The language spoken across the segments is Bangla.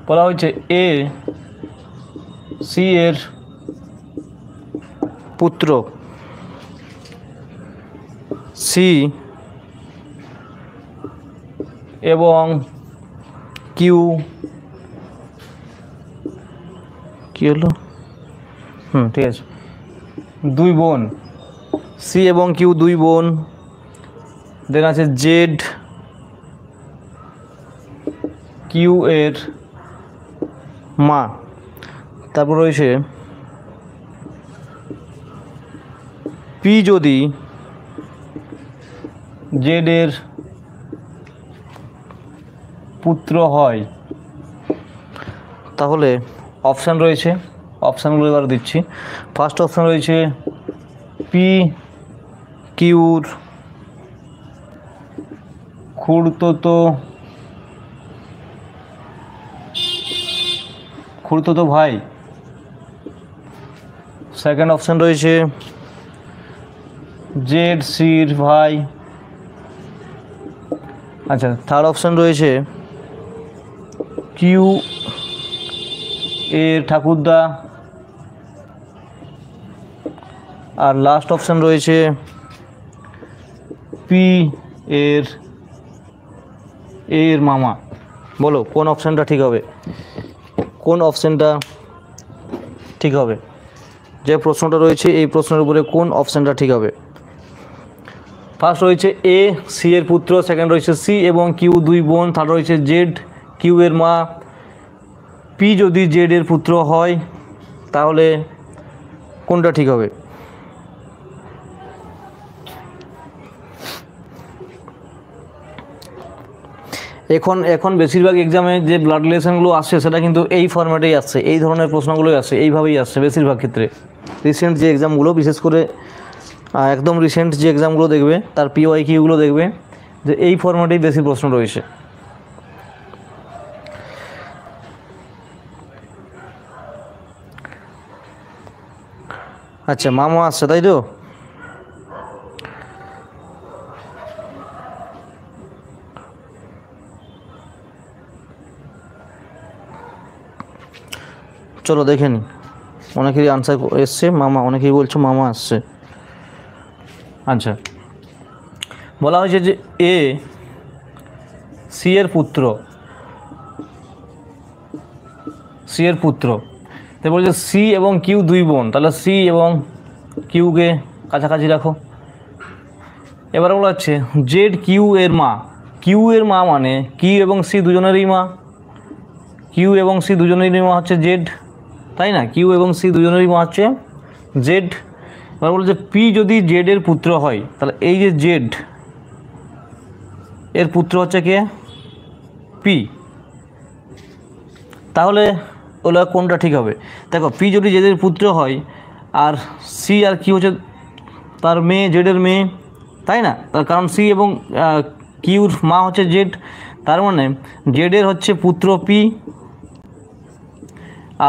বলা হয়েছে এ সি এর পুত্র, সি এবং কিউ কি হলো ঠিক আছে, দুই বোন, সি এবং কিউ দুই বোন। দেন আছে জেড কিউ এর মা। তারপর রয়েছে পি যদি জেড এর পুত্র হয়, তাহলে অপশান রয়েছে, অপশানগুলো এবার দিচ্ছি। ফার্স্ট অপশান রয়েছে পি কিউর খুড়তুতো ভাই। সেকেন্ড অপশান রয়েছে জেড সির ভাই। আচ্ছা, থার্ড অপশান রয়েছে কিউ এর ঠাকুরদা। আর লাস্ট অপশান রয়েছে পি এর মামা। বলো কোন অপশানটা ঠিক হবে, কোন অপশানটা ঠিক হবে? যে প্রশ্নটা রয়েছে এই প্রশ্নের উপরে কোন অপশানটা ঠিক হবে? ফার্স্ট রয়েছে এ সি এর পুত্র, সেকেন্ড রয়েছে সি এবং কিউ দুই বোন, থার্ড রয়েছে জেড কিউ এর মা। পি যদি জেড এর পুত্র হয় তাহলে কোনটা ঠিক হবে? এখন বেশিরভাগ এক্সামে যে ব্লাড রিলেশনগুলো আসছে সেটা কিন্তু এই ফরম্যাটেই আসছে, এই ধরনের প্রশ্নগুলোই আসছে, এইভাবেই আসছে বেশিরভাগ ক্ষেত্রে। রিসেন্ট যে এক্সামগুলো, বিশেষ করে একদম রিসেন্ট যে এক্সামগুলো দেখবে তার পিওয়াই কিউগুলো দেখবে যে এই ফরম্যাটেই বেশি প্রশ্ন রয়েছে। আচ্ছা, মামা আসছে তাই তো? চলো দেখে নি, অনেকেরই আনসার এসছে মামা, অনেকেই বলছো মামা আসছে। আচ্ছা, বলা হয়েছে যে এ সি এর পুত্র, সি এর পুত্র, তাই বলছে সি এবং কিউ দুই বোন, তাহলে সি এবং কিউকে কাছাকাছি রাখো। এবার বলা হচ্ছে জেড কিউ এর মা। কিউ এর মা মানে কিউ এবং সি দুজনেরই মা, কিউ এবং সি দুজনেরই মা হচ্ছে জেড, তাই না? কিউ এবং সি দুজনেরই মা হচ্ছে জেড। এবার বলছে পি যদি জেড এর পুত্র হয়, তাহলে এই যে জেড এর পুত্র হচ্ছে কে? পি। তাহলে ওগুলো কোনটা ঠিক হবে? দেখো, পি যদি জেড এর পুত্র হয় আর সি আর কি হচ্ছে তার মেয়ে, জেডের মেয়ে, তাই না? তার কারণ সি এবং কিউর মা হচ্ছে জেড, তার মানে জেডের হচ্ছে পুত্র পি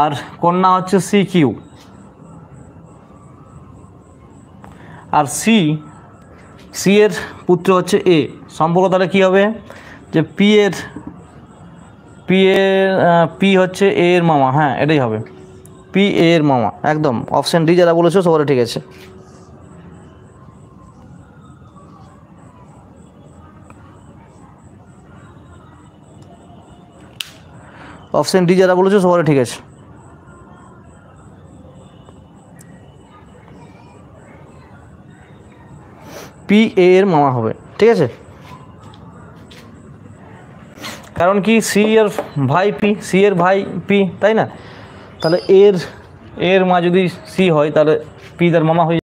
আর কন্যা হচ্ছে সি কিউ। আর সি এর পুত্র হচ্ছে এ। সম্পর্ক তাহলে কী হবে? যে পি হচ্ছে এ এর মামা। হ্যাঁ, এটাই হবে, পি এ এর মামা। একদম অপশান ডি যারা বলেছো সবারই ঠিক আছে। অপশান ডি যারা বলেছো সবারই ঠিক আছে। পি এ এর মামা হবে, ঠিক আছে? কারণ কি, সি এর ভাই পি, সি এর ভাই পি, তাই না? তাহলে এর মা যদি সি হয় তাহলে পি তার মামা হয়ে